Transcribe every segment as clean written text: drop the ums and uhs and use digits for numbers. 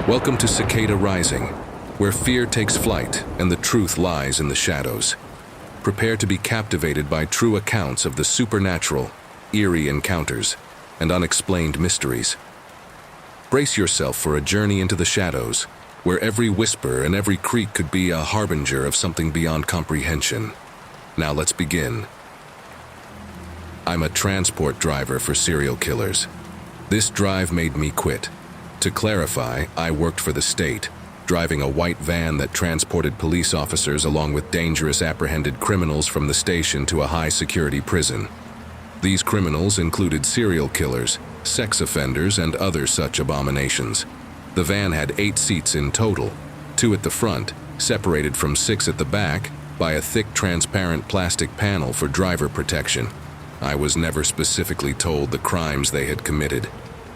Welcome to Cicada Rising, where fear takes flight and the truth lies in the shadows. Prepare to be captivated by true accounts of the supernatural, eerie encounters, and unexplained mysteries. Brace yourself for a journey into the shadows, where every whisper and every creak could be a harbinger of something beyond comprehension. Now let's begin. I'm a transport driver for serial killers. This drive made me quit. To clarify, I worked for the state, driving a white van that transported police officers along with dangerous apprehended criminals from the station to a high-security prison. These criminals included serial killers, sex offenders, and other such abominations. The van had 8 seats in total, 2 at the front, separated from 6 at the back by a thick transparent plastic panel for driver protection. I was never specifically told the crimes they had committed,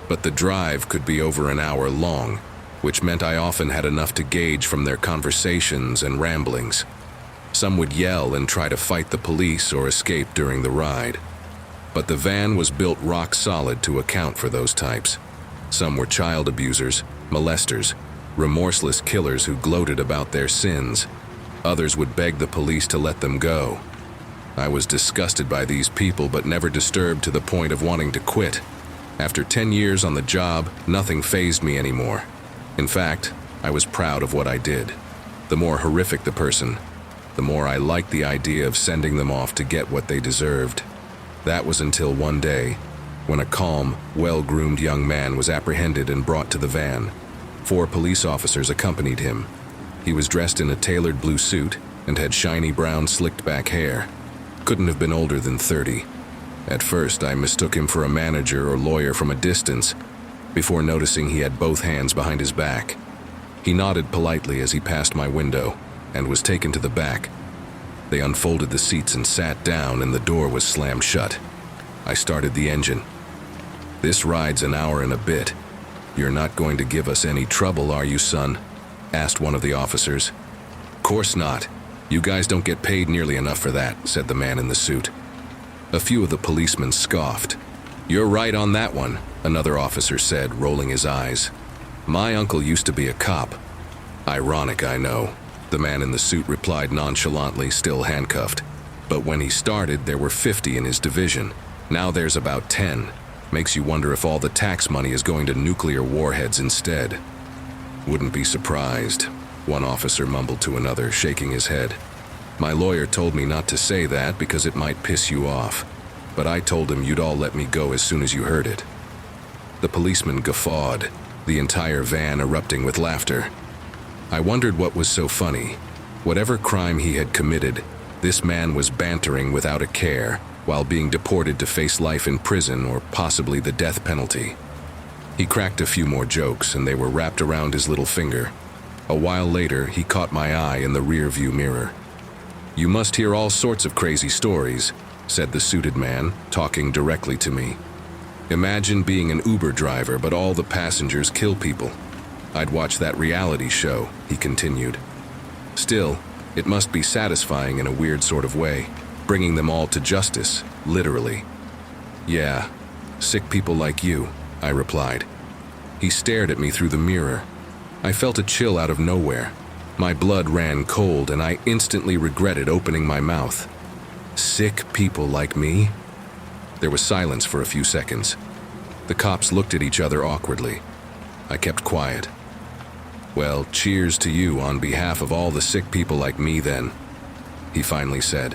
but the drive could be over an hour long, which meant I often had enough to gauge from their conversations and ramblings. Some would yell and try to fight the police or escape during the ride. But the van was built rock solid to account for those types. Some were child abusers, molesters, remorseless killers who gloated about their sins. Others would beg the police to let them go. I was disgusted by these people, but never disturbed to the point of wanting to quit. After 10 years on the job, nothing fazed me anymore. In fact, I was proud of what I did. The more horrific the person, the more I liked the idea of sending them off to get what they deserved. That was until one day, when a calm, well-groomed young man was apprehended and brought to the van. 4 police officers accompanied him. He was dressed in a tailored blue suit and had shiny brown slicked-back hair. Couldn't have been older than 30. At first, I mistook him for a manager or lawyer from a distance, before noticing he had both hands behind his back. He nodded politely as he passed my window and was taken to the back. They unfolded the seats and sat down, and the door was slammed shut. I started the engine. "This ride's an hour and a bit. You're not going to give us any trouble, are you, son?" asked one of the officers. "Course not. You guys don't get paid nearly enough for that," said the man in the suit. A few of the policemen scoffed. "You're right on that one," another officer said, rolling his eyes. "My uncle used to be a cop." "Ironic, I know," the man in the suit replied nonchalantly, still handcuffed. "But when he started, there were 50 in his division. Now there's about 10. Makes you wonder if all the tax money is going to nuclear warheads instead." "Wouldn't be surprised," one officer mumbled to another, shaking his head. "My lawyer told me not to say that because it might piss you off, but I told him you'd all let me go as soon as you heard it." The policeman guffawed, the entire van erupting with laughter. I wondered what was so funny. Whatever crime he had committed, this man was bantering without a care, while being deported to face life in prison or possibly the death penalty. He cracked a few more jokes, and they were wrapped around his little finger. A while later, he caught my eye in the rear-view mirror. "You must hear all sorts of crazy stories," said the suited man, talking directly to me. "Imagine being an Uber driver, but all the passengers kill people. I'd watch that reality show," he continued. "Still, it must be satisfying in a weird sort of way, bringing them all to justice, literally." "Yeah, sick people like you," I replied. He stared at me through the mirror. I felt a chill out of nowhere. My blood ran cold, and I instantly regretted opening my mouth. Sick people like me? There was silence for a few seconds. The cops looked at each other awkwardly. I kept quiet. "Well, cheers to you on behalf of all the sick people like me then," he finally said.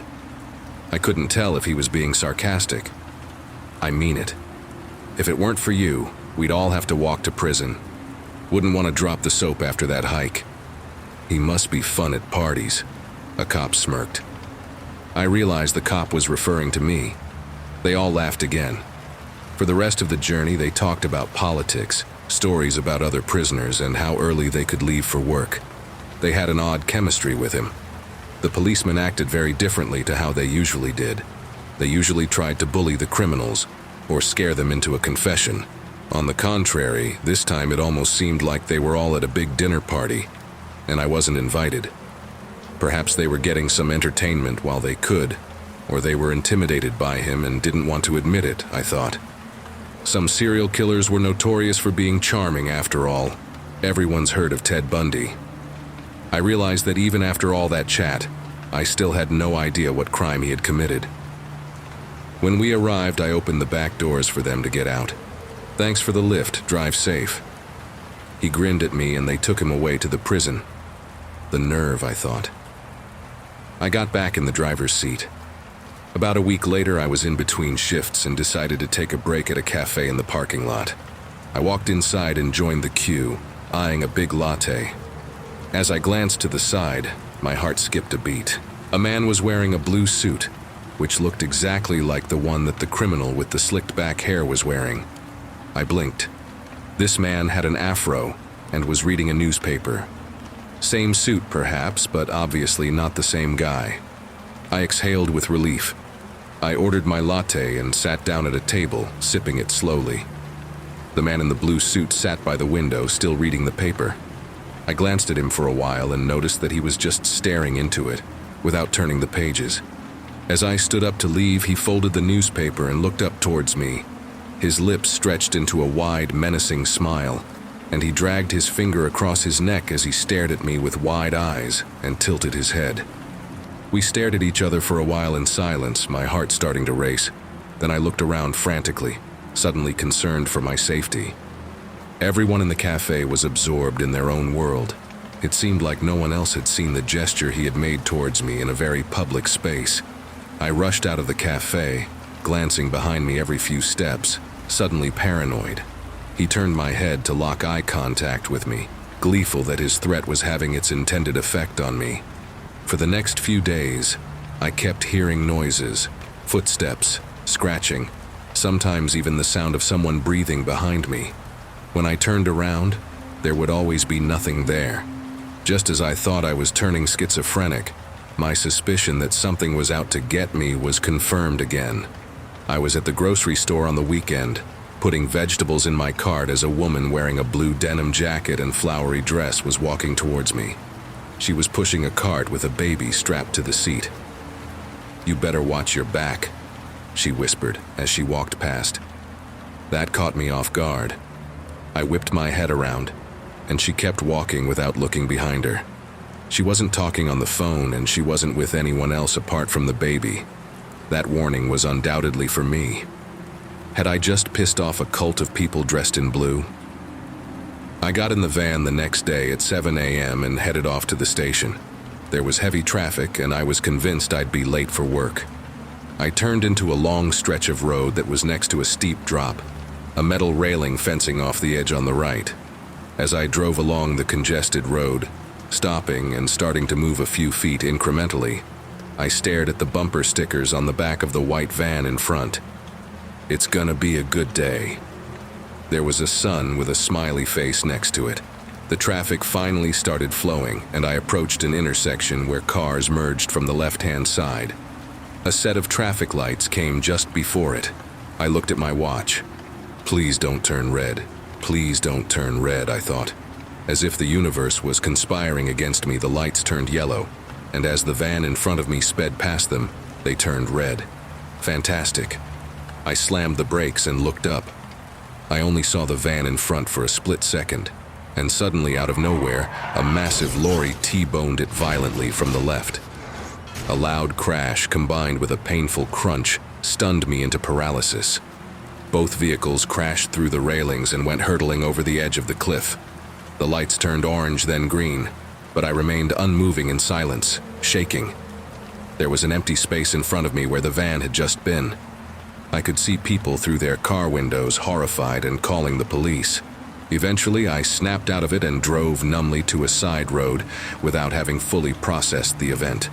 I couldn't tell if he was being sarcastic. "I mean it. If it weren't for you, we'd all have to walk to prison. Wouldn't want to drop the soap after that hike." "He must be fun at parties," a cop smirked. I realized the cop was referring to me. They all laughed again. For the rest of the journey, they talked about politics, stories about other prisoners, and how early they could leave for work. They had an odd chemistry with him. The policemen acted very differently to how they usually did. They usually tried to bully the criminals, or scare them into a confession. On the contrary, this time it almost seemed like they were all at a big dinner party, and I wasn't invited. Perhaps they were getting some entertainment while they could, or they were intimidated by him and didn't want to admit it, I thought. Some serial killers were notorious for being charming after all. Everyone's heard of Ted Bundy. I realized that even after all that chat, I still had no idea what crime he had committed. When we arrived, I opened the back doors for them to get out. "Thanks for the lift, drive safe." He grinned at me and they took him away to the prison. The nerve, I thought. I got back in the driver's seat. About a week later, I was in between shifts and decided to take a break at a cafe in the parking lot. I walked inside and joined the queue, eyeing a big latte. As I glanced to the side, my heart skipped a beat. A man was wearing a blue suit, which looked exactly like the one that the criminal with the slicked back hair was wearing. I blinked. This man had an afro and was reading a newspaper. Same suit, perhaps, but obviously not the same guy. I exhaled with relief. I ordered my latte and sat down at a table, sipping it slowly. The man in the blue suit sat by the window, still reading the paper. I glanced at him for a while and noticed that he was just staring into it, without turning the pages. As I stood up to leave, he folded the newspaper and looked up towards me. His lips stretched into a wide, menacing smile, and he dragged his finger across his neck as he stared at me with wide eyes and tilted his head. We stared at each other for a while in silence, my heart starting to race. Then I looked around frantically, suddenly concerned for my safety. Everyone in the cafe was absorbed in their own world. It seemed like no one else had seen the gesture he had made towards me in a very public space. I rushed out of the cafe, glancing behind me every few steps, suddenly paranoid. He turned my head to lock eye contact with me, gleeful that his threat was having its intended effect on me. For the next few days, I kept hearing noises, footsteps, scratching, sometimes even the sound of someone breathing behind me. When I turned around, there would always be nothing there. Just as I thought I was turning schizophrenic, my suspicion that something was out to get me was confirmed again. I was at the grocery store on the weekend, putting vegetables in my cart as a woman wearing a blue denim jacket and flowery dress was walking towards me. She was pushing a cart with a baby strapped to the seat. "You better watch your back," she whispered as she walked past. That caught me off guard. I whipped my head around, and she kept walking without looking behind her. She wasn't talking on the phone, and she wasn't with anyone else apart from the baby. That warning was undoubtedly for me. Had I just pissed off a cult of people dressed in blue? I got in the van the next day at 7 a.m. and headed off to the station. There was heavy traffic, and I was convinced I'd be late for work. I turned into a long stretch of road that was next to a steep drop, a metal railing fencing off the edge on the right. As I drove along the congested road, stopping and starting to move a few feet incrementally, I stared at the bumper stickers on the back of the white van in front. "It's gonna be a good day." There was a sun with a smiley face next to it. The traffic finally started flowing, and I approached an intersection where cars merged from the left-hand side. A set of traffic lights came just before it. I looked at my watch. "Please don't turn red. Please don't turn red," I thought. As if the universe was conspiring against me, the lights turned yellow, and as the van in front of me sped past them, they turned red. Fantastic. I slammed the brakes and looked up. I only saw the van in front for a split second, and suddenly out of nowhere, a massive lorry T-boned it violently from the left. A loud crash combined with a painful crunch stunned me into paralysis. Both vehicles crashed through the railings and went hurtling over the edge of the cliff. The lights turned orange, then green, but I remained unmoving in silence, shaking. There was an empty space in front of me where the van had just been. I could see people through their car windows, horrified and calling the police. Eventually, I snapped out of it and drove numbly to a side road without having fully processed the event.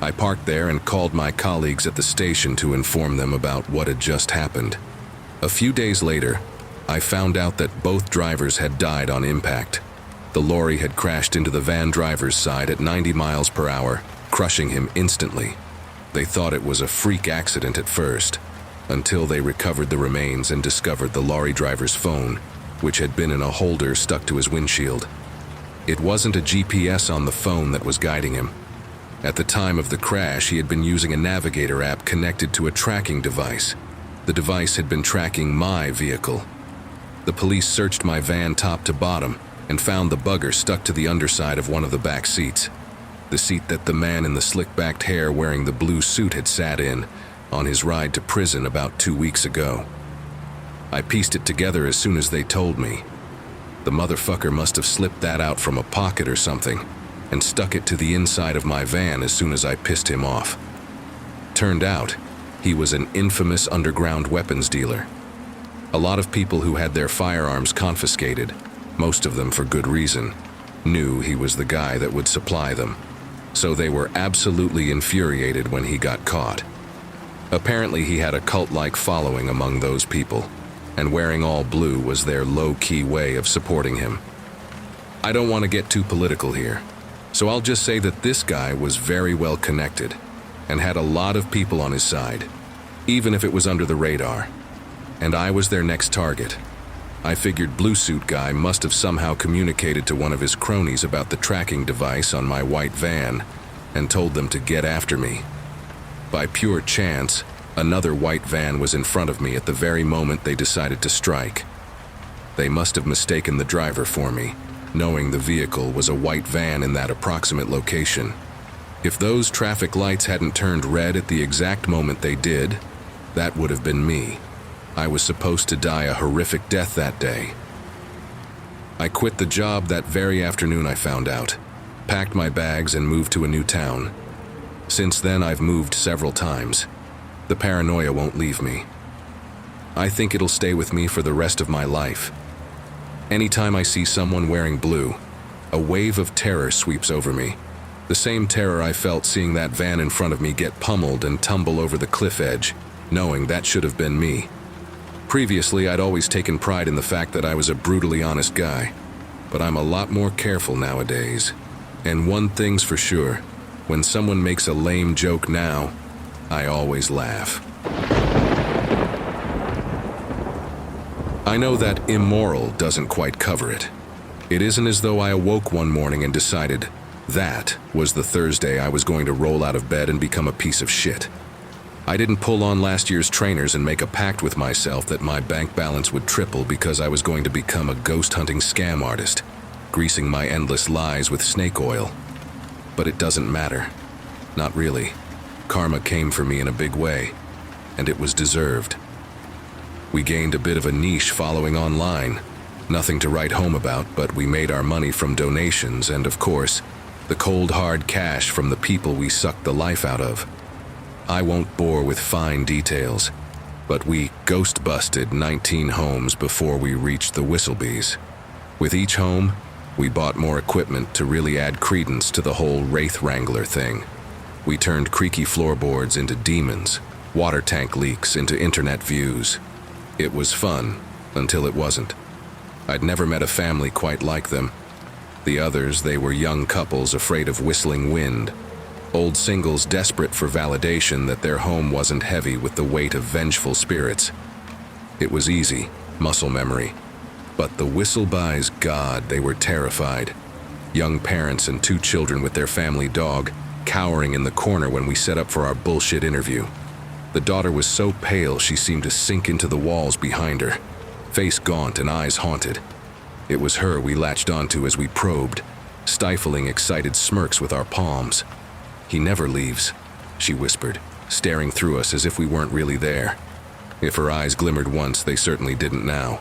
I parked there and called my colleagues at the station to inform them about what had just happened. A few days later, I found out that both drivers had died on impact. The lorry had crashed into the van driver's side at 90 miles per hour, crushing him instantly. They thought it was a freak accident at first, until they recovered the remains and discovered the lorry driver's phone, which had been in a holder stuck to his windshield. It wasn't a GPS on the phone that was guiding him. At the time of the crash, he had been using a navigator app connected to a tracking device. The device had been tracking my vehicle. The police searched my van top to bottom, and found the bugger stuck to the underside of one of the back seats, the seat that the man in the slick-backed hair wearing the blue suit had sat in on his ride to prison about 2 weeks ago. I pieced it together as soon as they told me. The motherfucker must have slipped that out from a pocket or something and stuck it to the inside of my van as soon as I pissed him off. Turned out, he was an infamous underground weapons dealer. A lot of people who had their firearms confiscated, most of them for good reason, knew he was the guy that would supply them, so they were absolutely infuriated when he got caught. Apparently he had a cult-like following among those people, and wearing all blue was their low-key way of supporting him. I don't want to get too political here, so I'll just say that this guy was very well connected and had a lot of people on his side, even if it was under the radar, and I was their next target. I figured Blue Suit Guy must have somehow communicated to one of his cronies about the tracking device on my white van and told them to get after me. By pure chance, another white van was in front of me at the very moment they decided to strike. They must have mistaken the driver for me, knowing the vehicle was a white van in that approximate location. If those traffic lights hadn't turned red at the exact moment they did, that would have been me. I was supposed to die a horrific death that day. I quit the job that very afternoon, I found out, packed my bags and moved to a new town. Since then, I've moved several times. The paranoia won't leave me. I think it'll stay with me for the rest of my life. Anytime I see someone wearing blue, a wave of terror sweeps over me. The same terror I felt seeing that van in front of me get pummeled and tumble over the cliff edge, knowing that should have been me. Previously, I'd always taken pride in the fact that I was a brutally honest guy, but I'm a lot more careful nowadays. And one thing's for sure, when someone makes a lame joke now, I always laugh. I know that immoral doesn't quite cover it. It isn't as though I awoke one morning and decided that was the Thursday I was going to roll out of bed and become a piece of shit. I didn't pull on last year's trainers and make a pact with myself that my bank balance would triple because I was going to become a ghost hunting scam artist, greasing my endless lies with snake oil. But it doesn't matter. Not really. Karma came for me in a big way, and it was deserved. We gained a bit of a niche following online. Nothing to write home about, but we made our money from donations and, of course, the cold hard cash from the people we sucked the life out of. I won't bore with fine details, but we ghost-busted 19 homes before we reached the Whistlebees. With each home, we bought more equipment to really add credence to the whole Wraith Wrangler thing. We turned creaky floorboards into demons, water tank leaks into internet views. It was fun, until it wasn't. I'd never met a family quite like them. The others, they were young couples afraid of whistling wind. Old singles desperate for validation that their home wasn't heavy with the weight of vengeful spirits. It was easy, muscle memory. But the Whistle-by's God, they were terrified. Young parents and 2 children with their family dog, cowering in the corner when we set up for our bullshit interview. The daughter was so pale she seemed to sink into the walls behind her, face gaunt and eyes haunted. It was her we latched onto as we probed, stifling excited smirks with our palms. "He never leaves," she whispered, staring through us as if we weren't really there. If her eyes glimmered once, they certainly didn't now,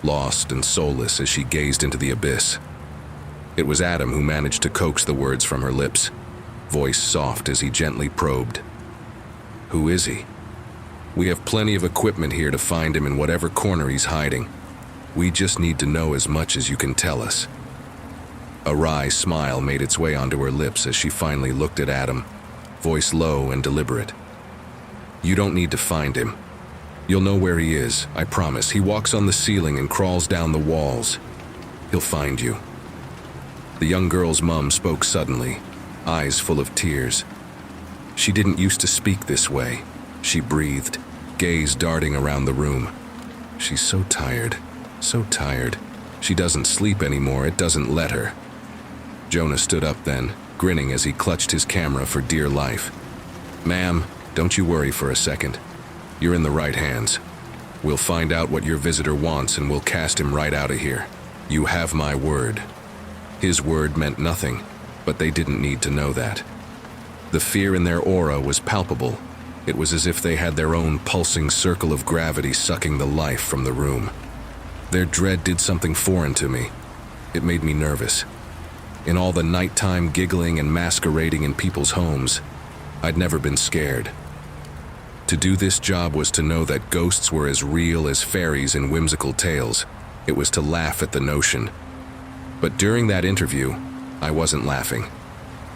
lost and soulless as she gazed into the abyss. It was Adam who managed to coax the words from her lips, voice soft as he gently probed. "Who is he? We have plenty of equipment here to find him in whatever corner he's hiding. We just need to know as much as you can tell us." A wry smile made its way onto her lips as she finally looked at Adam, voice low and deliberate. "You don't need to find him. You'll know where he is, I promise. He walks on the ceiling and crawls down the walls. He'll find you." The young girl's mum spoke suddenly, eyes full of tears. She didn't used to speak this way, she breathed, gaze darting around the room. "She's so tired, so tired. She doesn't sleep anymore, it doesn't let her." Jonah stood up then, grinning as he clutched his camera for dear life. "Ma'am, don't you worry for a second. You're in the right hands. We'll find out what your visitor wants and we'll cast him right out of here. You have my word. His word meant nothing, but they didn't need to know that. The fear in their aura was palpable. It was as if they had their own pulsing circle of gravity sucking the life from the room. Their dread did something foreign to me. It made me nervous. In all the nighttime giggling and masquerading in people's homes, I'd never been scared. To do this job was to know that ghosts were as real as fairies in whimsical tales. It was to laugh at the notion. But during that interview, I wasn't laughing.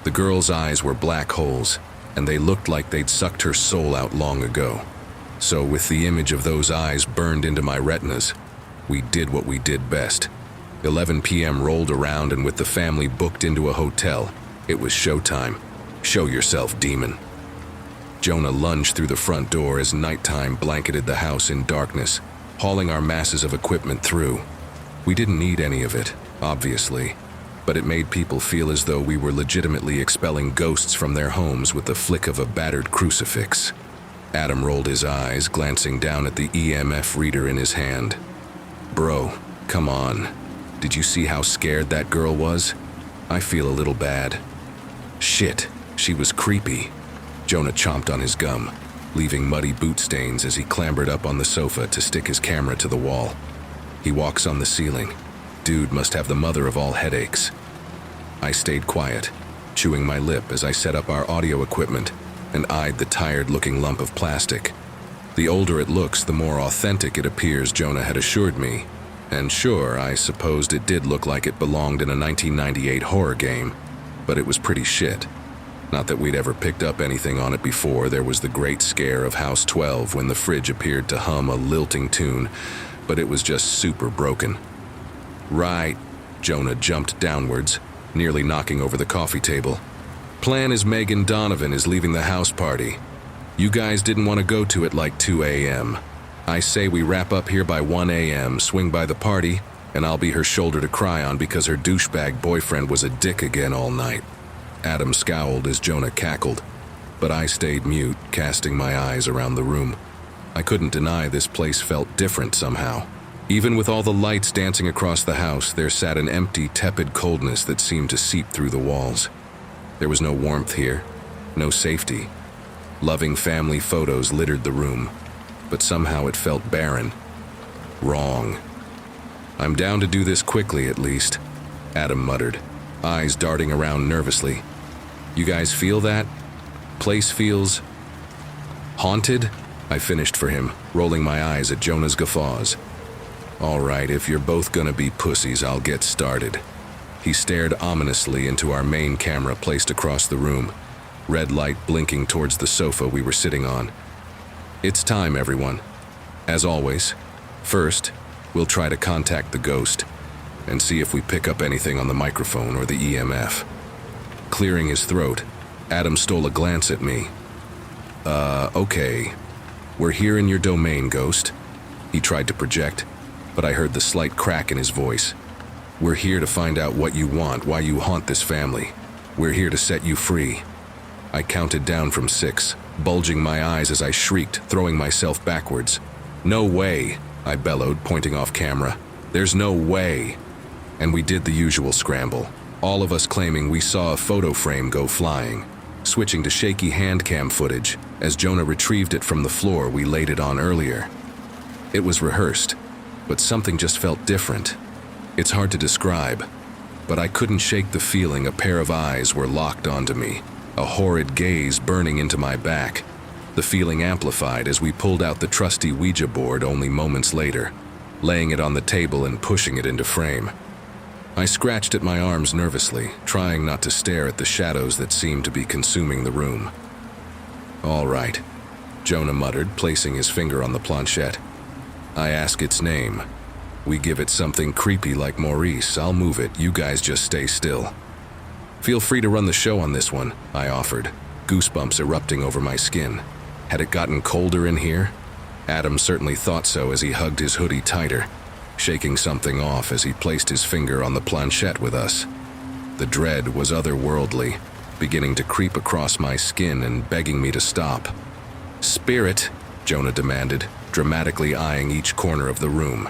The girl's eyes were black holes, and they looked like they'd sucked her soul out long ago. So with the image of those eyes burned into my retinas, we did what we did best. 11 p.m. rolled around, and with the family booked into a hotel, it was showtime. Show yourself, demon. Jonah lunged through the front door as nighttime blanketed the house in darkness, hauling our masses of equipment through. We didn't need any of it, obviously, but it made people feel as though we were legitimately expelling ghosts from their homes with the flick of a battered crucifix. Adam rolled his eyes, glancing down at the EMF reader in his hand. Bro, come on. Did you see how scared that girl was? I feel a little bad. Shit, she was creepy. Jonah chomped on his gum, leaving muddy boot stains as he clambered up on the sofa to stick his camera to the wall. He walks on the ceiling. Dude must have the mother of all headaches. I stayed quiet, chewing my lip as I set up our audio equipment and eyed the tired-looking lump of plastic. The older it looks, the more authentic it appears, Jonah had assured me. And sure, I supposed it did look like it belonged in a 1998 horror game, but it was pretty shit. Not that we'd ever picked up anything on it before. There was the great scare of House 12 when the fridge appeared to hum a lilting tune, but it was just super broken. Right, Jonah jumped downwards, nearly knocking over the coffee table. Plan is Megan Donovan is leaving the house party. You guys didn't want to go to it like 2 a.m. I say we wrap up here by 1 a.m., swing by the party, and I'll be her shoulder to cry on because her douchebag boyfriend was a dick again all night. Adam scowled as Jonah cackled, but I stayed mute, casting my eyes around the room. I couldn't deny this place felt different somehow. Even with all the lights dancing across the house, there sat an empty, tepid coldness that seemed to seep through the walls. There was no warmth here, no safety. Loving family photos littered the room, but somehow it felt barren. Wrong. I'm down to do this quickly, at least, Adam muttered, eyes darting around nervously. You guys feel that? Place feels haunted? I finished for him, rolling my eyes at Jonah's guffaws. All right, if you're both gonna be pussies, I'll get started. He stared ominously into our main camera placed across the room, red light blinking towards the sofa we were sitting on. It's time, everyone. As always, first, we'll try to contact the ghost and see if we pick up anything on the microphone or the EMF. Clearing his throat, Adam stole a glance at me. Okay. We're here in your domain, Ghost. He tried to project, but I heard the slight crack in his voice. We're here to find out what you want, why you haunt this family. We're here to set you free. I counted down from 6, bulging my eyes as I shrieked, throwing myself backwards. No way, I bellowed, pointing off camera. There's no way. And we did the usual scramble, all of us claiming we saw a photo frame go flying, switching to shaky hand cam footage as Jonah retrieved it from the floor we laid it on earlier. It was rehearsed, but something just felt different. It's hard to describe, but I couldn't shake the feeling a pair of eyes were locked onto me, a horrid gaze burning into my back. The feeling amplified as we pulled out the trusty Ouija board only moments later, laying it on the table and pushing it into frame. I scratched at my arms nervously, trying not to stare at the shadows that seemed to be consuming the room. All right, Jonah muttered, placing his finger on the planchette. I ask its name. We give it something creepy like Maurice. I'll move it, you guys just stay still. Feel free to run the show on this one, I offered, goosebumps erupting over my skin. Had it gotten colder in here? Adam certainly thought so as he hugged his hoodie tighter, shaking something off as he placed his finger on the planchette with us. The dread was otherworldly, beginning to creep across my skin and begging me to stop. Spirit, Jonah demanded, dramatically eyeing each corner of the room.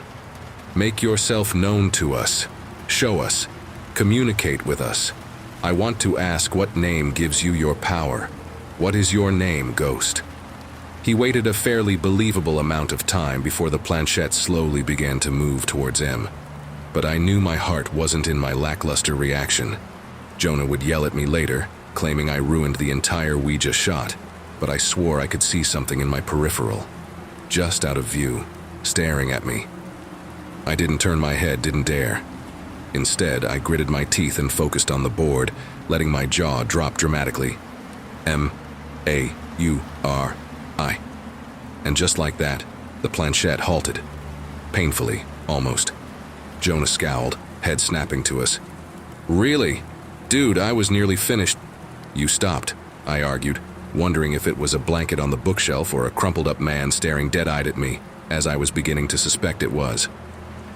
Make yourself known to us. Show us. Communicate with us. I want to ask what name gives you your power. What is your name, ghost?" He waited a fairly believable amount of time before the planchette slowly began to move towards M. But I knew my heart wasn't in my lackluster reaction. Jonah would yell at me later, claiming I ruined the entire Ouija shot, but I swore I could see something in my peripheral, just out of view, staring at me. I didn't turn my head, didn't dare. Instead, I gritted my teeth and focused on the board, letting my jaw drop dramatically. M-A-U-R-I. And just like that, the planchette halted. Painfully, almost. Jonah scowled, head snapping to us. "Really? Dude, I was nearly finished." "You stopped," I argued, wondering if it was a blanket on the bookshelf or a crumpled-up man staring dead-eyed at me, as I was beginning to suspect it was.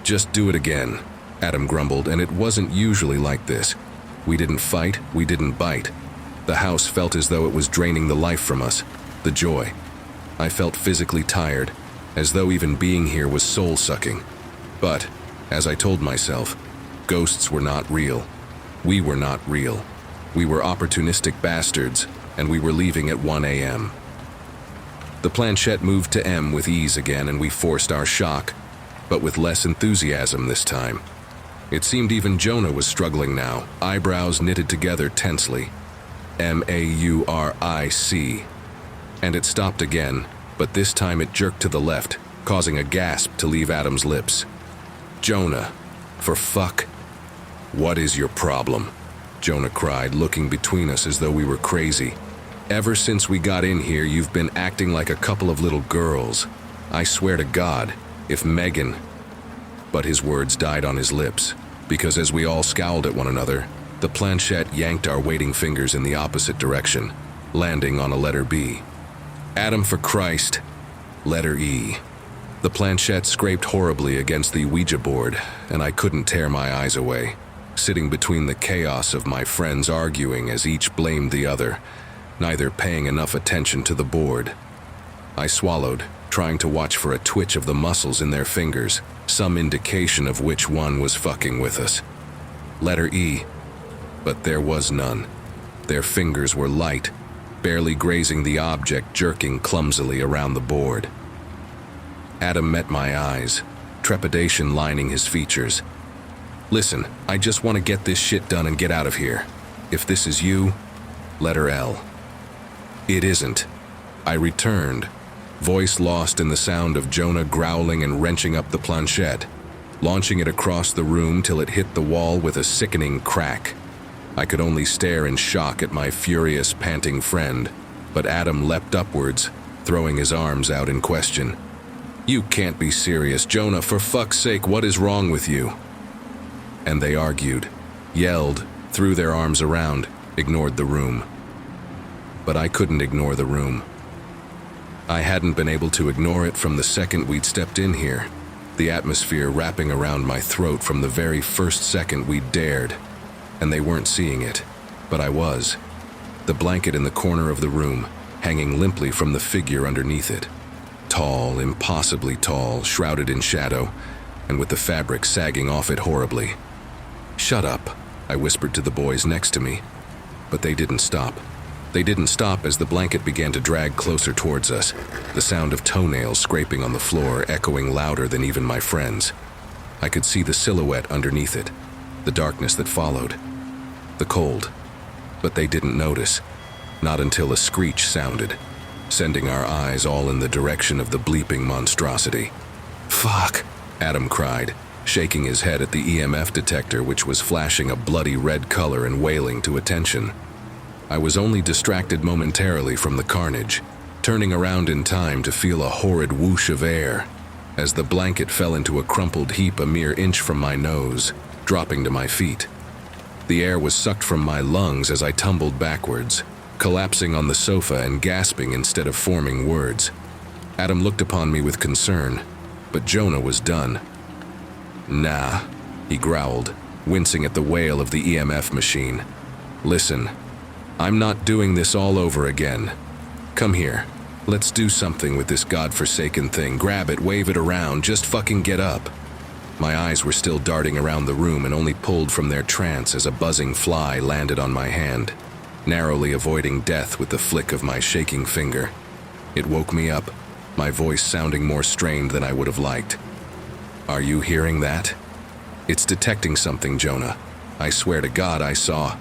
"Just do it again," Adam grumbled, and it wasn't usually like this. We didn't fight, we didn't bite. The house felt as though it was draining the life from us, the joy. I felt physically tired, as though even being here was soul-sucking. But, as I told myself, ghosts were not real. We were not real. We were opportunistic bastards, and we were leaving at 1 a.m. The planchette moved to M with ease again, and we forced our shock, but with less enthusiasm this time. It seemed even Jonah was struggling now, eyebrows knitted together tensely. M-A-U-R-I-C. And it stopped again, but this time it jerked to the left, causing a gasp to leave Adam's lips. "Jonah, for fuck." "What is your problem?" Jonah cried, looking between us as though we were crazy. "Ever since we got in here, you've been acting like a couple of little girls. I swear to God, if Megan—" But his words died on his lips, because as we all scowled at one another, the planchette yanked our waiting fingers in the opposite direction, landing on a letter B. "Adam, for Christ." Letter E. The planchette scraped horribly against the Ouija board, and I couldn't tear my eyes away, sitting between the chaos of my friends arguing as each blamed the other, neither paying enough attention to the board. I swallowed, trying to watch for a twitch of the muscles in their fingers, some indication of which one was fucking with us. Letter E. But there was none. Their fingers were light, barely grazing the object jerking clumsily around the board. Adam met my eyes, trepidation lining his features. "Listen, I just want to get this shit done and get out of here. If this is you..." Letter L. "It isn't." I returned, voice lost in the sound of Jonah growling and wrenching up the planchette, launching it across the room till it hit the wall with a sickening crack. I could only stare in shock at my furious, panting friend, but Adam leapt upwards, throwing his arms out in question. "You can't be serious, Jonah, for fuck's sake, what is wrong with you?" And they argued, yelled, threw their arms around, ignored the room. But I couldn't ignore the room. I hadn't been able to ignore it from the second we'd stepped in here, the atmosphere wrapping around my throat from the very first second we'd dared. And they weren't seeing it, but I was. The blanket in the corner of the room, hanging limply from the figure underneath it. Tall, impossibly tall, shrouded in shadow, and with the fabric sagging off it horribly. "Shut up," I whispered to the boys next to me. But they didn't stop. They didn't stop as the blanket began to drag closer towards us, the sound of toenails scraping on the floor echoing louder than even my friends. I could see the silhouette underneath it, the darkness that followed, the cold. But they didn't notice, not until a screech sounded, sending our eyes all in the direction of the bleeping monstrosity. "Fuck," Adam cried, shaking his head at the EMF detector which was flashing a bloody red color and wailing to attention. I was only distracted momentarily from the carnage, turning around in time to feel a horrid whoosh of air, as the blanket fell into a crumpled heap a mere inch from my nose, dropping to my feet. The air was sucked from my lungs as I tumbled backwards, collapsing on the sofa and gasping instead of forming words. Adam looked upon me with concern, but Jonah was done. "Nah," he growled, wincing at the wail of the EMF machine. "Listen, I'm not doing this all over again. Come here. Let's do something with this godforsaken thing. Grab it, wave it around, just fucking get up." My eyes were still darting around the room and only pulled from their trance as a buzzing fly landed on my hand, narrowly avoiding death with the flick of my shaking finger. It woke me up, my voice sounding more strained than I would have liked. "Are you hearing that? It's detecting something, Jonah. I swear to God I saw.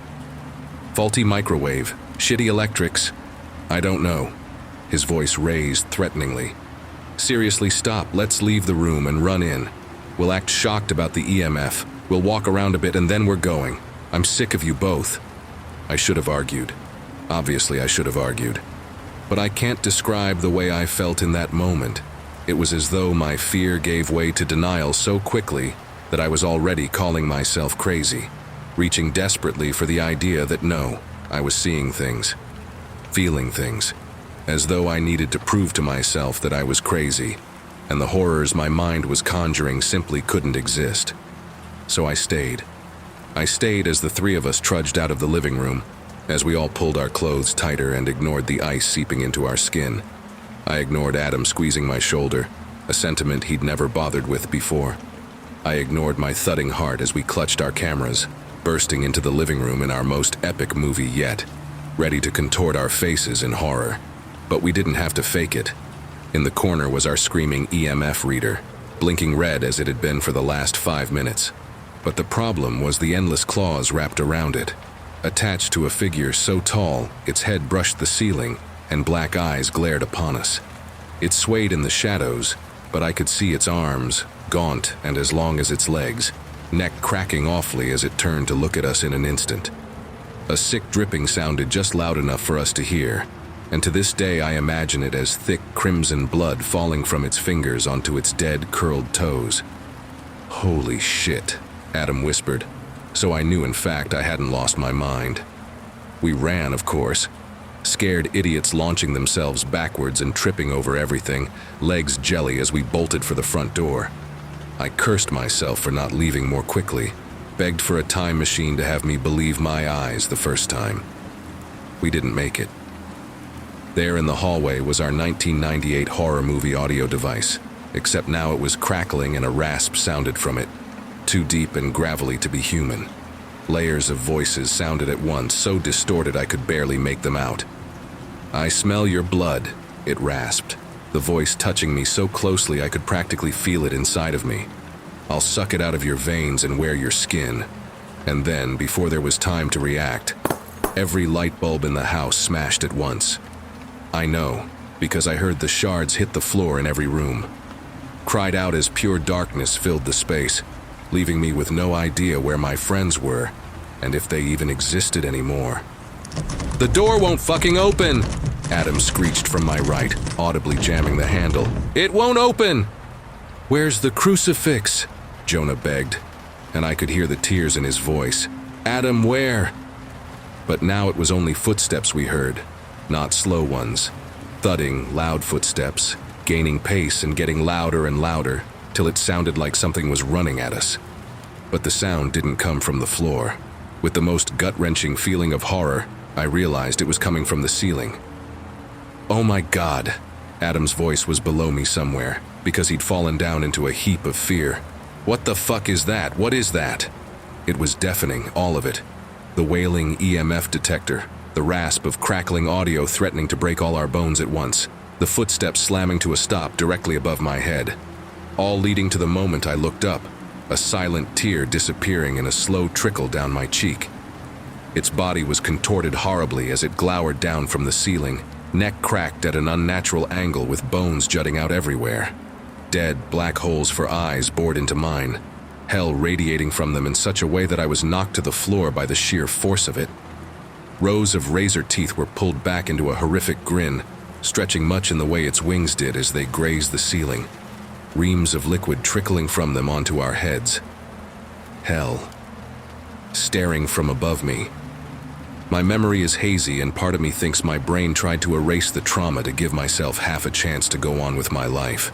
Faulty microwave, shitty electrics. I don't know." His voice raised threateningly. "Seriously, stop. Let's leave the room and run in. We'll act shocked about the EMF. We'll walk around a bit and then we're going. I'm sick of you both." I should have argued. Obviously, I should have argued. But I can't describe the way I felt in that moment. It was as though my fear gave way to denial so quickly that I was already calling myself crazy, reaching desperately for the idea that no, I was seeing things, feeling things, as though I needed to prove to myself that I was crazy, and the horrors my mind was conjuring simply couldn't exist. So I stayed. I stayed as the three of us trudged out of the living room, as we all pulled our clothes tighter and ignored the ice seeping into our skin. I ignored Adam squeezing my shoulder, a sentiment he'd never bothered with before. I ignored my thudding heart as we clutched our cameras, bursting into the living room in our most epic movie yet, ready to contort our faces in horror. But we didn't have to fake it. In the corner was our screaming EMF reader, blinking red as it had been for the last 5 minutes. But the problem was the endless claws wrapped around it, attached to a figure so tall its head brushed the ceiling and black eyes glared upon us. It swayed in the shadows, but I could see its arms, gaunt and as long as its legs, neck cracking awfully as it turned to look at us in an instant. A sick dripping sounded just loud enough for us to hear, and to this day I imagine it as thick crimson blood falling from its fingers onto its dead, curled toes. "Holy shit," Adam whispered, so I knew in fact I hadn't lost my mind. We ran, of course, scared idiots launching themselves backwards and tripping over everything, legs jelly as we bolted for the front door. I cursed myself for not leaving more quickly, begged for a time machine to have me believe my eyes the first time. We didn't make it. There in the hallway was our 1998 horror movie audio device, except now it was crackling and a rasp sounded from it, too deep and gravelly to be human. Layers of voices sounded at once, so distorted I could barely make them out. "I smell your blood," it rasped, the voice touching me so closely I could practically feel it inside of me. "I'll suck it out of your veins and wear your skin." And then, before there was time to react, every light bulb in the house smashed at once. I know, because I heard the shards hit the floor in every room. Cried out as pure darkness filled the space, leaving me with no idea where my friends were, and if they even existed anymore. "The door won't fucking open!" Adam screeched from my right, audibly jamming the handle. "It won't open!" "Where's the crucifix?" Jonah begged, and I could hear the tears in his voice. "Adam, where?" But now it was only footsteps we heard, not slow ones. Thudding, loud footsteps, gaining pace and getting louder and louder, till it sounded like something was running at us. But the sound didn't come from the floor. With the most gut-wrenching feeling of horror, I realized it was coming from the ceiling. "Oh my God!" Adam's voice was below me somewhere, because he'd fallen down into a heap of fear. "What the fuck is that? What is that?" It was deafening, all of it. The wailing EMF detector, the rasp of crackling audio threatening to break all our bones at once, the footsteps slamming to a stop directly above my head. All leading to the moment I looked up, a silent tear disappearing in a slow trickle down my cheek. Its body was contorted horribly as it glowered down from the ceiling, neck cracked at an unnatural angle with bones jutting out everywhere. Dead, black holes for eyes bored into mine, hell radiating from them in such a way that I was knocked to the floor by the sheer force of it. Rows of razor teeth were pulled back into a horrific grin, stretching much in the way its wings did as they grazed the ceiling. Reams of liquid trickling from them onto our heads. Hell. Staring from above me. My memory is hazy and part of me thinks my brain tried to erase the trauma to give myself half a chance to go on with my life.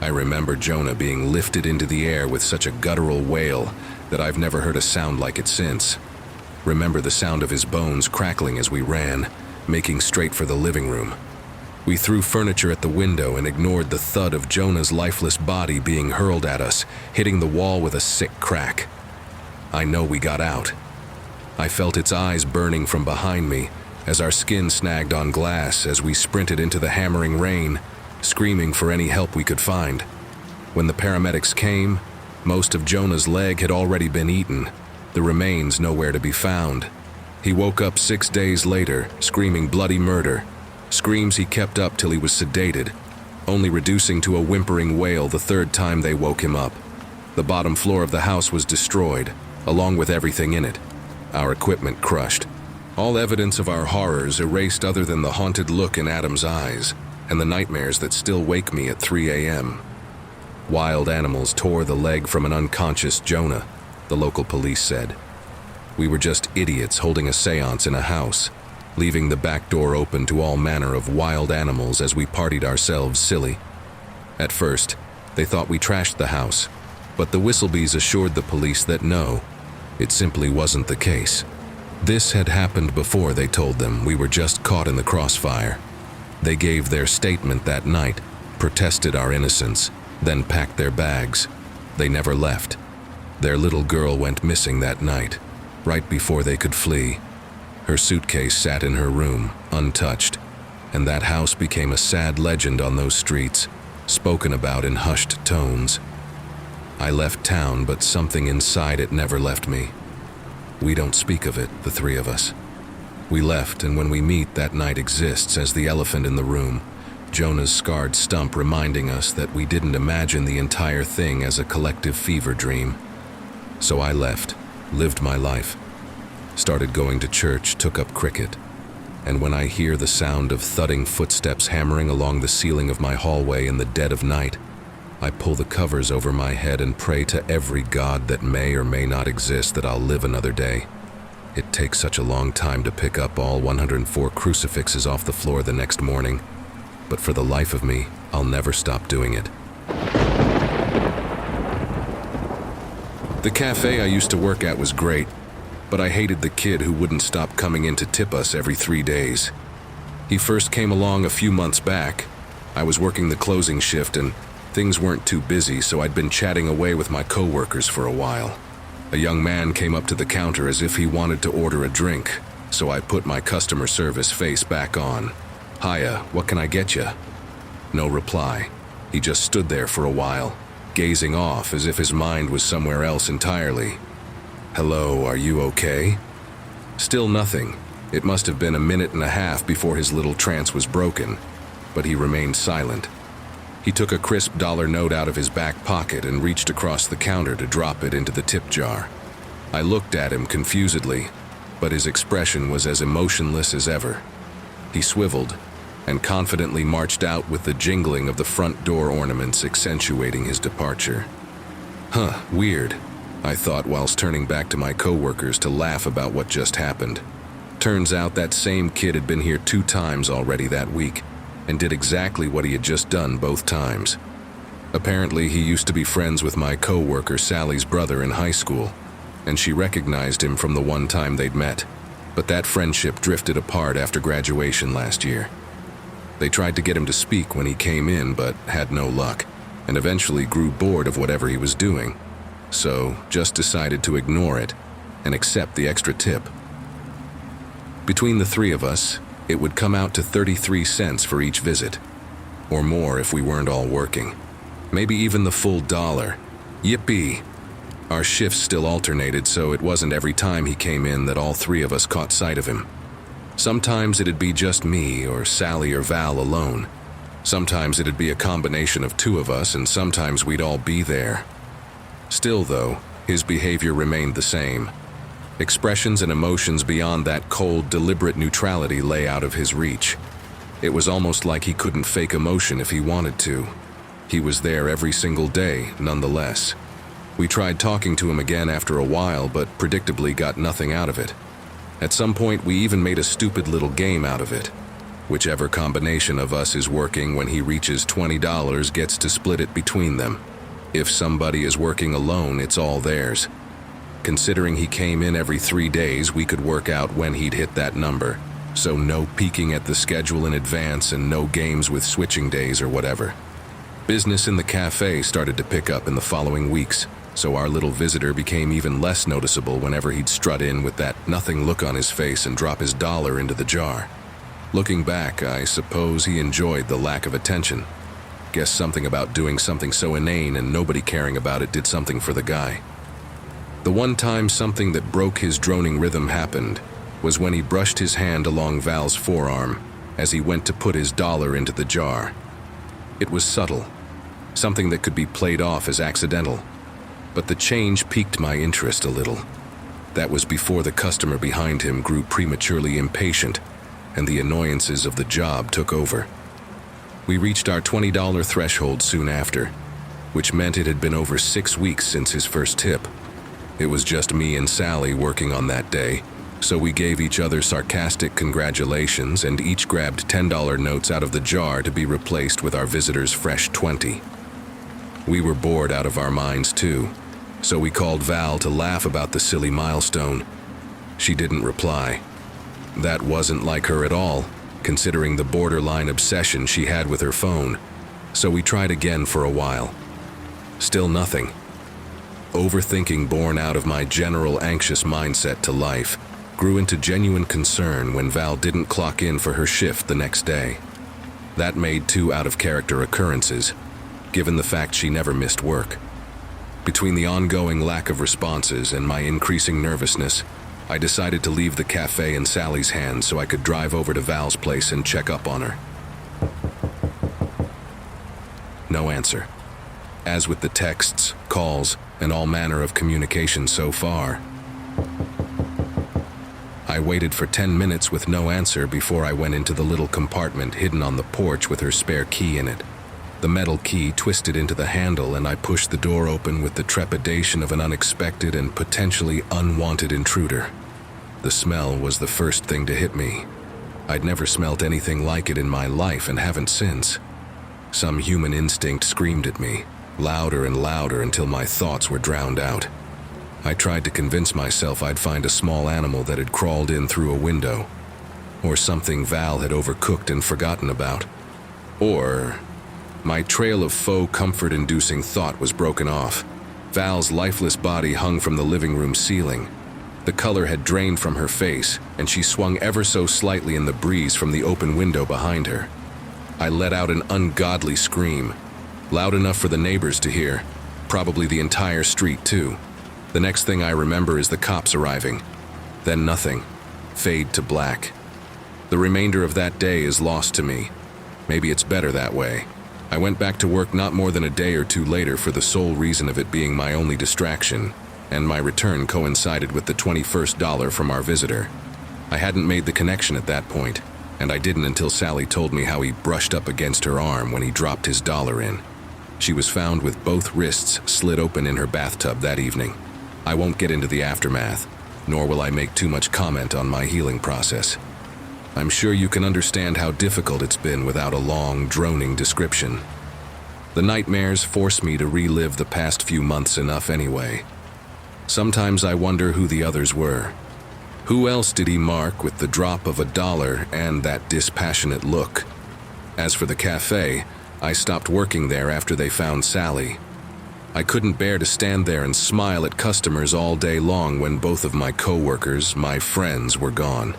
I remember Jonah being lifted into the air with such a guttural wail that I've never heard a sound like it since. Remember the sound of his bones crackling as we ran, making straight for the living room. We threw furniture at the window and ignored the thud of Jonah's lifeless body being hurled at us, hitting the wall with a sick crack. I know we got out. I felt its eyes burning from behind me as our skin snagged on glass as we sprinted into the hammering rain, screaming for any help we could find. When the paramedics came, most of Jonah's leg had already been eaten, the remains nowhere to be found. He woke up 6 days later, screaming bloody murder, screams he kept up till he was sedated, only reducing to a whimpering wail the third time they woke him up. The bottom floor of the house was destroyed, along with everything in it. Our equipment crushed. All evidence of our horrors erased other than the haunted look in Adam's eyes and the nightmares that still wake me at 3 a.m. Wild animals tore the leg from an unconscious Jonah, the local police said. We were just idiots holding a seance in a house, leaving the back door open to all manner of wild animals as we partied ourselves silly. At first, they thought we trashed the house, but the Whistlebys assured the police that no, it simply wasn't the case. This had happened before, they told them. We were just caught in the crossfire. They gave their statement that night, protested our innocence, then packed their bags. They never left. Their little girl went missing that night, right before they could flee. Her suitcase sat in her room, untouched, and that house became a sad legend on those streets, spoken about in hushed tones. I left town, but something inside it never left me. We don't speak of it, the three of us. We left, and when we meet, that night exists as the elephant in the room, Jonah's scarred stump reminding us that we didn't imagine the entire thing as a collective fever dream. So I left, lived my life, started going to church, took up cricket, and when I hear the sound of thudding footsteps hammering along the ceiling of my hallway in the dead of night, I pull the covers over my head and pray to every god that may or may not exist that I'll live another day. It takes such a long time to pick up all 104 crucifixes off the floor the next morning, but for the life of me, I'll never stop doing it. The cafe I used to work at was great, but I hated the kid who wouldn't stop coming in to tip us every 3 days. He first came along a few months back. I was working the closing shift and things weren't too busy, so I'd been chatting away with my coworkers for a while. A young man came up to the counter as if he wanted to order a drink, so I put my customer service face back on. "Hiya, what can I get ya?" No reply. He just stood there for a while, gazing off as if his mind was somewhere else entirely. "Hello, are you okay?" Still nothing. It must have been a minute and a half before his little trance was broken, but he remained silent. He took a crisp dollar note out of his back pocket and reached across the counter to drop it into the tip jar. I looked at him confusedly, but his expression was as emotionless as ever. He swiveled and confidently marched out with the jingling of the front door ornaments accentuating his departure. Huh, weird, I thought whilst turning back to my coworkers to laugh about what just happened. Turns out that same kid had been here 2 times already that week, and did exactly what he had just done both times. Apparently, he used to be friends with my coworker Sally's brother in high school, and she recognized him from the one time they'd met, but that friendship drifted apart after graduation last year. They tried to get him to speak when he came in, but had no luck, and eventually grew bored of whatever he was doing, so just decided to ignore it and accept the extra tip. Between the 3 of us, it would come out to 33 cents for each visit, or more if we weren't all working. Maybe even the full $1. Yippee! Our shifts still alternated, so it wasn't every time he came in that all 3 of us caught sight of him. Sometimes it'd be just me or Sally or Val alone. Sometimes it'd be a combination of 2 of us, and sometimes we'd all be there. Still, though, his behavior remained the same. Expressions and emotions beyond that cold, deliberate neutrality lay out of his reach. It was almost like he couldn't fake emotion if he wanted to. He was there every single day, nonetheless. We tried talking to him again after a while, but predictably got nothing out of it. At some point, we even made a stupid little game out of it. Whichever combination of us is working when he reaches $20 gets to split it between them. If somebody is working alone, it's all theirs. Considering he came in every 3 days, we could work out when he'd hit that number, So no peeking at the schedule in advance and no games with switching days or whatever. Business in the cafe started to pick up in the following weeks, so our little visitor became even less noticeable whenever he'd strut in with that nothing look on his face and drop his dollar into the jar. Looking back, I suppose he enjoyed the lack of attention. Guess something about doing something so inane and nobody caring about it did something for the guy. The one time something that broke his droning rhythm happened was when he brushed his hand along Val's forearm as he went to put his dollar into the jar. It was subtle, something that could be played off as accidental, but the change piqued my interest a little. That was before the customer behind him grew prematurely impatient and the annoyances of the job took over. We reached our $20 threshold soon after, which meant it had been over 6 weeks since his first tip. It was just me and Sally working on that day, so we gave each other sarcastic congratulations and each grabbed $10 notes out of the jar to be replaced with our visitor's fresh 20. We were bored out of our minds too, so we called Val to laugh about the silly milestone. She didn't reply. That wasn't like her at all, considering the borderline obsession she had with her phone, so we tried again for a while. Still nothing. Overthinking born out of my general anxious mindset to life grew into genuine concern when Val didn't clock in for her shift the next day. That made 2 out-of-character occurrences, given the fact she never missed work. Between the ongoing lack of responses and my increasing nervousness, I decided to leave the cafe in Sally's hands so I could drive over to Val's place and check up on her. No answer. As with the texts, calls, and all manner of communication so far, I waited for 10 minutes with no answer before I went into the little compartment hidden on the porch with her spare key in it. The metal key twisted into the handle and I pushed the door open with the trepidation of an unexpected and potentially unwanted intruder. The smell was the first thing to hit me. I'd never smelt anything like it in my life and haven't since. Some human instinct screamed at me, louder and louder until my thoughts were drowned out. I tried to convince myself I'd find a small animal that had crawled in through a window, or something Val had overcooked and forgotten about. Or my trail of faux comfort-inducing thought was broken off. Val's lifeless body hung from the living room ceiling. The color had drained from her face, and she swung ever so slightly in the breeze from the open window behind her. I let out an ungodly scream, loud enough for the neighbors to hear, probably the entire street too. The next thing I remember is the cops arriving. Then nothing. Fade to black. The remainder of that day is lost to me. Maybe it's better that way. I went back to work not more than a day or 2 later for the sole reason of it being my only distraction, and my return coincided with the $21st from our visitor. I hadn't made the connection at that point, and I didn't until Sally told me how he brushed up against her arm when he dropped his dollar in. She was found with both wrists slit open in her bathtub that evening. I won't get into the aftermath, nor will I make too much comment on my healing process. I'm sure you can understand how difficult it's been without a long, droning description. The nightmares force me to relive the past few months enough anyway. Sometimes I wonder who the others were. Who else did he mark with the drop of a dollar and that dispassionate look? As for the cafe, I stopped working there after they found Sally. I couldn't bear to stand there and smile at customers all day long when both of my coworkers, my friends, were gone.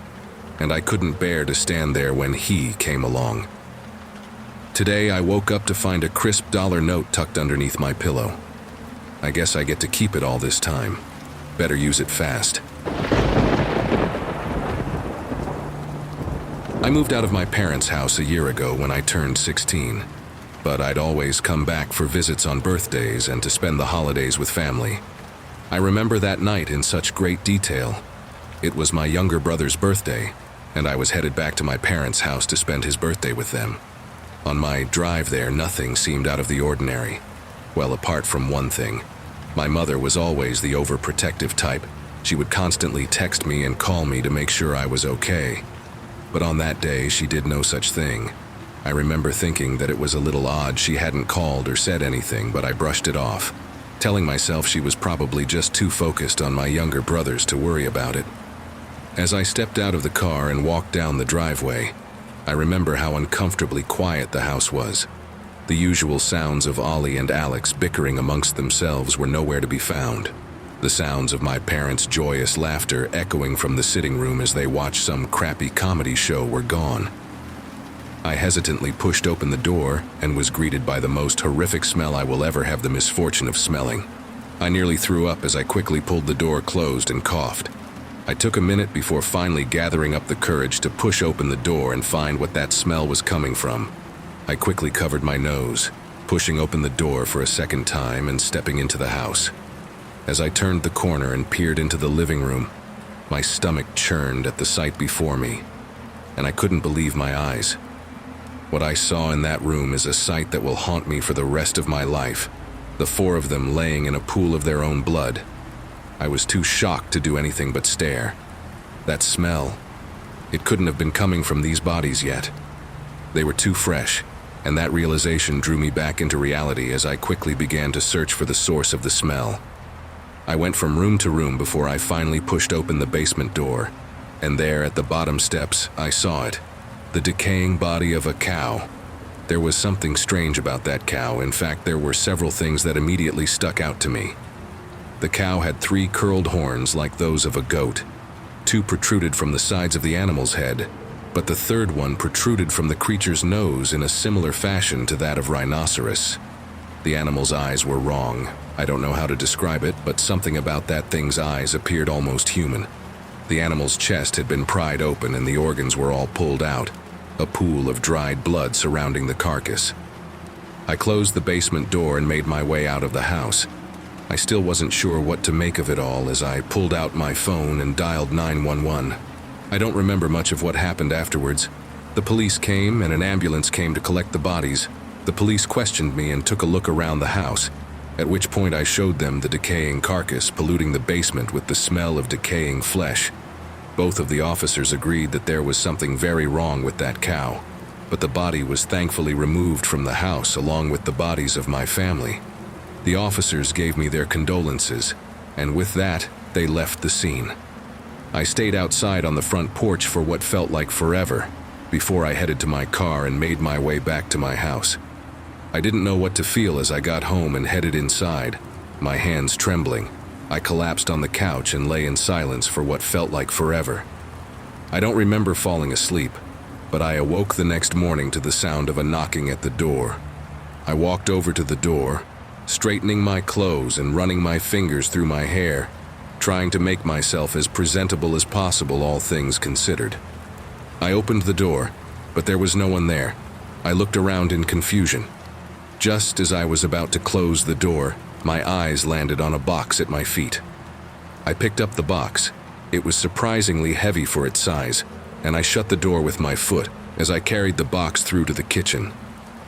And I couldn't bear to stand there when he came along. Today I woke up to find a crisp dollar note tucked underneath my pillow. I guess I get to keep it all this time. Better use it fast. I moved out of my parents' house a year ago when I turned 16. But I'd always come back for visits on birthdays and to spend the holidays with family. I remember that night in such great detail. It was my younger brother's birthday, and I was headed back to my parents' house to spend his birthday with them. On my drive there, nothing seemed out of the ordinary. Well, apart from one thing. My mother was always the overprotective type. She would constantly text me and call me to make sure I was okay. But on that day, she did no such thing. I remember thinking that it was a little odd she hadn't called or said anything, but I brushed it off, telling myself she was probably just too focused on my younger brothers to worry about it. As I stepped out of the car and walked down the driveway, I remember how uncomfortably quiet the house was. The usual sounds of Ollie and Alex bickering amongst themselves were nowhere to be found. The sounds of my parents' joyous laughter echoing from the sitting room as they watched some crappy comedy show were gone. I hesitantly pushed open the door and was greeted by the most horrific smell I will ever have the misfortune of smelling. I nearly threw up as I quickly pulled the door closed and coughed. I took a minute before finally gathering up the courage to push open the door and find what that smell was coming from. I quickly covered my nose, pushing open the door for a second time and stepping into the house. As I turned the corner and peered into the living room, my stomach churned at the sight before me, and I couldn't believe my eyes. What I saw in that room is a sight that will haunt me for the rest of my life, the four of them laying in a pool of their own blood. I was too shocked to do anything but stare. That smell, it couldn't have been coming from these bodies yet. They were too fresh, and that realization drew me back into reality as I quickly began to search for the source of the smell. I went from room to room before I finally pushed open the basement door, and there at the bottom steps I saw it, the decaying body of a cow. There was something strange about that cow. In fact, there were several things that immediately stuck out to me. The cow had 3 curled horns like those of a goat. 2 protruded from the sides of the animal's head, but the third one protruded from the creature's nose in a similar fashion to that of rhinoceros. The animal's eyes were wrong. I don't know how to describe it, but something about that thing's eyes appeared almost human. The animal's chest had been pried open and the organs were all pulled out, a pool of dried blood surrounding the carcass. I closed the basement door and made my way out of the house. I still wasn't sure what to make of it all as I pulled out my phone and dialed 911. I don't remember much of what happened afterwards. The police came and an ambulance came to collect the bodies. The police questioned me and took a look around the house, at which point I showed them the decaying carcass polluting the basement with the smell of decaying flesh. Both of the officers agreed that there was something very wrong with that cow, but the body was thankfully removed from the house along with the bodies of my family. The officers gave me their condolences, and with that, they left the scene. I stayed outside on the front porch for what felt like forever, before I headed to my car and made my way back to my house. I didn't know what to feel as I got home and headed inside, my hands trembling. I collapsed on the couch and lay in silence for what felt like forever. I don't remember falling asleep, but I awoke the next morning to the sound of a knocking at the door. I walked over to the door, straightening my clothes and running my fingers through my hair, trying to make myself as presentable as possible, all things considered. I opened the door, but there was no one there. I looked around in confusion. Just as I was about to close the door, my eyes landed on a box at my feet. I picked up the box. It was surprisingly heavy for its size, and I shut the door with my foot as I carried the box through to the kitchen.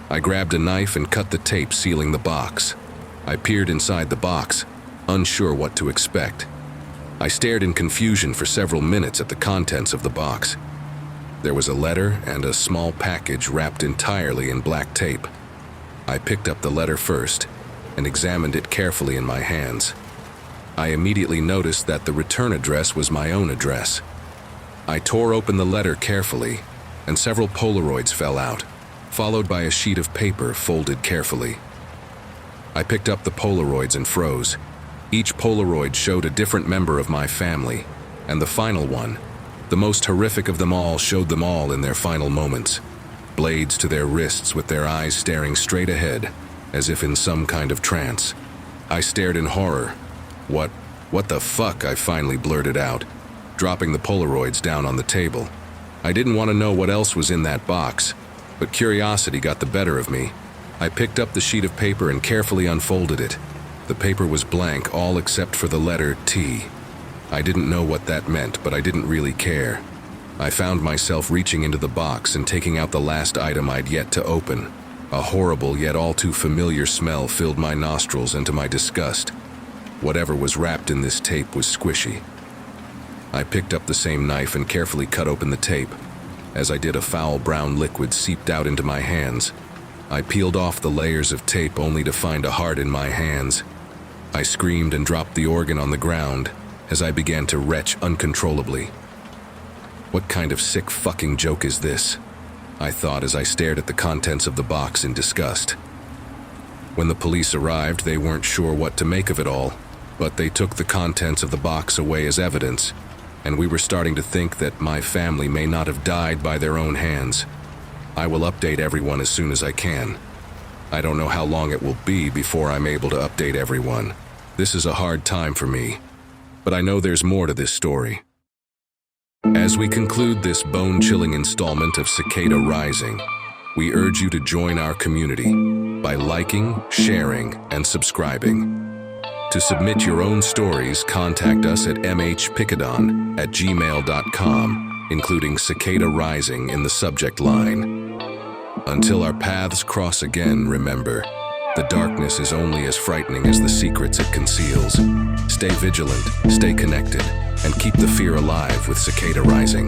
I grabbed a knife and cut the tape sealing the box. I peered inside the box, unsure what to expect. I stared in confusion for several minutes at the contents of the box. There was a letter and a small package wrapped entirely in black tape. I picked up the letter first and examined it carefully in my hands. I immediately noticed that the return address was my own address. I tore open the letter carefully, and several Polaroids fell out, followed by a sheet of paper folded carefully. I picked up the Polaroids and froze. Each Polaroid showed a different member of my family, and the final one, the most horrific of them all, showed them all in their final moments, blades to their wrists with their eyes staring straight ahead, as if in some kind of trance. I stared in horror. What the fuck, I finally blurted out, dropping the Polaroids down on the table. I didn't want to know what else was in that box, but curiosity got the better of me. I picked up the sheet of paper and carefully unfolded it. The paper was blank, all except for the letter T. I didn't know what that meant, but I didn't really care. I found myself reaching into the box and taking out the last item I'd yet to open. A horrible yet all too familiar smell filled my nostrils, and to my disgust, whatever was wrapped in this tape was squishy. I picked up the same knife and carefully cut open the tape. As I did, a foul brown liquid seeped out into my hands. I peeled off the layers of tape only to find a heart in my hands. I screamed and dropped the organ on the ground as I began to retch uncontrollably. What kind of sick fucking joke is this? I thought as I stared at the contents of the box in disgust. When the police arrived, they weren't sure what to make of it all, but they took the contents of the box away as evidence, and we were starting to think that my family may not have died by their own hands. I will update everyone as soon as I can. I don't know how long it will be before I'm able to update everyone. This is a hard time for me, but I know there's more to this story. As we conclude this bone-chilling installment of Cicada Rising, we urge you to join our community by liking, sharing, and subscribing. To submit your own stories, contact us at mhpicadon@gmail.com, including Cicada Rising in the subject line. Until our paths cross again, remember, the darkness is only as frightening as the secrets it conceals. Stay vigilant, stay connected, and keep the fear alive with Cicada Rising.